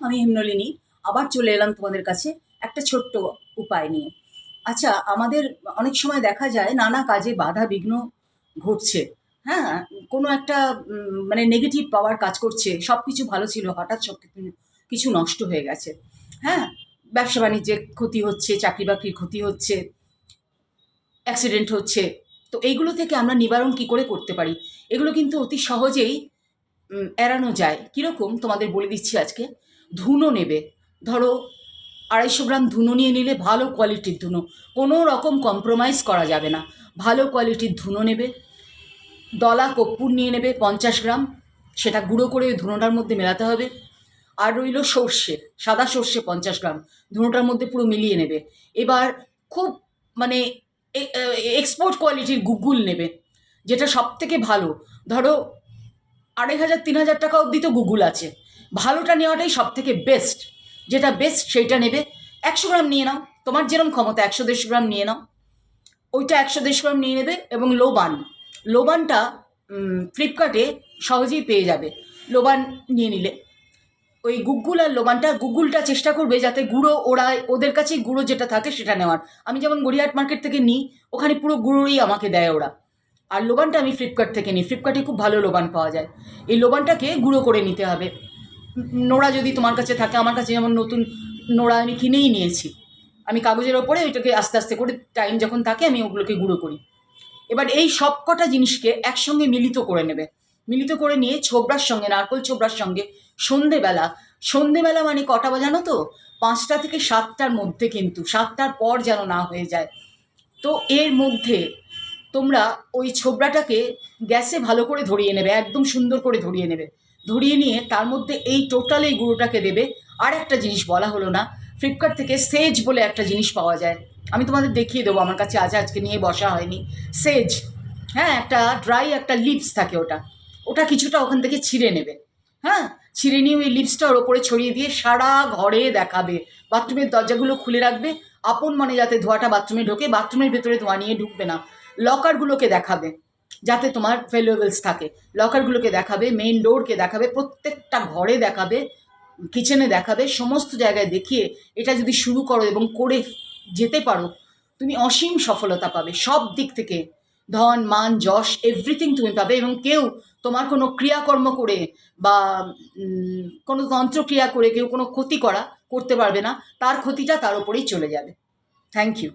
আমি হেমনলিনী আবার চলে এলাম তোমাদের কাছে একটা ছোট্ট উপায় নিয়ে। আচ্ছা, আমাদের অনেক সময় দেখা যায় নানা কাজে বাধা বিঘ্ন ঘটছে। হ্যাঁ, কোনো একটা মানে নেগেটিভ পাওয়ার কাজ করছে। সব কিছু ভালো ছিল, হঠাৎ সব কিছু নষ্ট হয়ে গেছে। হ্যাঁ, ব্যবসা বাণিজ্যে ক্ষতি হচ্ছে, চাকরি বাকরির ক্ষতি হচ্ছে, অ্যাক্সিডেন্ট হচ্ছে। তো এইগুলো থেকে আমরা নিবারণ কি করে করতে পারি? এগুলো কিন্তু অতি সহজেই এড়ানো যায়। কীরকম তোমাদের বলে দিচ্ছি আজকে। ধুনো নেবে, ধরো 250 গ্রাম ধুনো নিয়ে নিলে, ভালো কোয়ালিটির ধুনো, কোনো রকম কম্প্রোমাইজ করা যাবে না। ভালো কোয়ালিটির ধুনো নেবে। দলা কর্পূর নিয়ে নেবে 50 গ্রাম, সেটা গুঁড়ো করে ওই ধুনোটার মধ্যে মেলাতে হবে। আর রইল সর্ষে, সাদা সর্ষে 50 গ্রাম, ধুনোটার মধ্যে পুরো মিলিয়ে নেবে। এবার খুব মানে এক্সপোর্ট কোয়ালিটির গুগুল নেবে, যেটা সব থেকে ভালো। ধরো 2500-3000 টাকা অবধি তো গুগল আছে, ভালোটা নেওয়াটাই সব থেকে বেস্ট। যেটা বেস্ট সেইটা নেবে। 100 গ্রাম নিয়ে নাও, তোমার যেরকম ক্ষমতা 100-150 গ্রাম নিয়ে নাও। ওইটা 100-150 গ্রাম নিয়ে নেবে। এবং লোবান, লোবানটা ফ্লিপকার্টে সহজেই পেয়ে যাবে। লোবান নিয়ে নিলে ওই গুগল আর লোবানটা, গুগলটা চেষ্টা করবে যাতে গুঁড়ো, ওরা ওদের কাছেই গুঁড়ো যেটা থাকে সেটা নেওয়ার। আমি যেমন গড়িয়াহাট মার্কেট থেকে নিই, ওখানে পুরো গুঁড়োই আমাকে দেয় ওরা। আর লোবানটা আমি ফ্লিপকার্ট থেকে নিই, ফ্লিপকার্টে খুব ভালো লোবান পাওয়া যায়। এই লোবানটাকে গুঁড়ো করে নিতে হবে। নোড়া যদি তোমার কাছে থাকে, আমার কাছে যেমন নতুন নোড়া আমি কিনেই নিয়েছি। আমি কাগজের ওপরে ওইটাকে আস্তে আস্তে করে টাইম যখন থাকে আমি ওগুলোকে গুঁড়ো করি। এবার এই সব কটা জিনিসকে একসঙ্গে মিলিত করে নেবে। মিলিত করে নিয়ে ছোবড়ার সঙ্গে, নারকোল ছোবড়ার সঙ্গে সন্ধেবেলা, সন্ধেবেলা মানে কটা বাজানো তো, 5টা থেকে 7টার মধ্যে, কিন্তু 7টার পর যেন না হয়ে যায়। তো এর মধ্যে তোমরা ওই ছোবড়াটাকে গ্যাসে ভালো করে ধরিয়ে নেবে, একদম সুন্দর করে ধরিয়ে নেবে। ধরিয়ে নিয়ে তার মধ্যে এই টোটাল এই গুঁড়োটাকে দেবে। আর একটা জিনিস বলা হলো না, ফ্লিপকার্ট থেকে সেজ বলে একটা জিনিস পাওয়া যায়, আমি তোমাদের দেখিয়ে দেবো, আমার কাছে আছে, আজকে নিয়ে বসা হয়নি। সেজ, হ্যাঁ, একটা ড্রাই একটা লিপস থাকে, ওটা ওটা কিছুটা ওখান থেকে ছিঁড়ে নেবে। হ্যাঁ, ছিঁড়ে নিয়ে ওই লিপসটা ওর ওপরে ছড়িয়ে দিয়ে সারা ঘরে দেখাবে। বাথরুমের দরজাগুলো খুলে রাখবে, আপন মনে যাতে ধোঁয়াটা বাথরুমে ঢোকে, বাথরুমের ভেতরে ধোঁয়া নিয়ে ঢুকবে না। লকারগুলোকে দেখাবে যাতে তোমার ভ্যালুয়েবলস থাকে, লকারগুলোকে দেখাবে, মেইন ডোরকে দেখাবে, প্রত্যেকটা ঘরে দেখাবে, কিচেনে দেখাবে, সমস্ত জায়গায় দেখিয়ে এটা যদি শুরু করো এবং করে যেতে পারো, তুমি অসীম সফলতা পাবে সব দিক থেকে। ধন, মান, যশ, এভরিথিং তুমি পাবে। এবং কেউ তোমার কোনো ক্রিয়াকর্ম করে বা কোনো তন্ত্রক্রিয়া করে কেউ কোনো ক্ষতি করতে পারবে না। তার ক্ষতিটা তার উপরেই চলে যাবে। Thank you.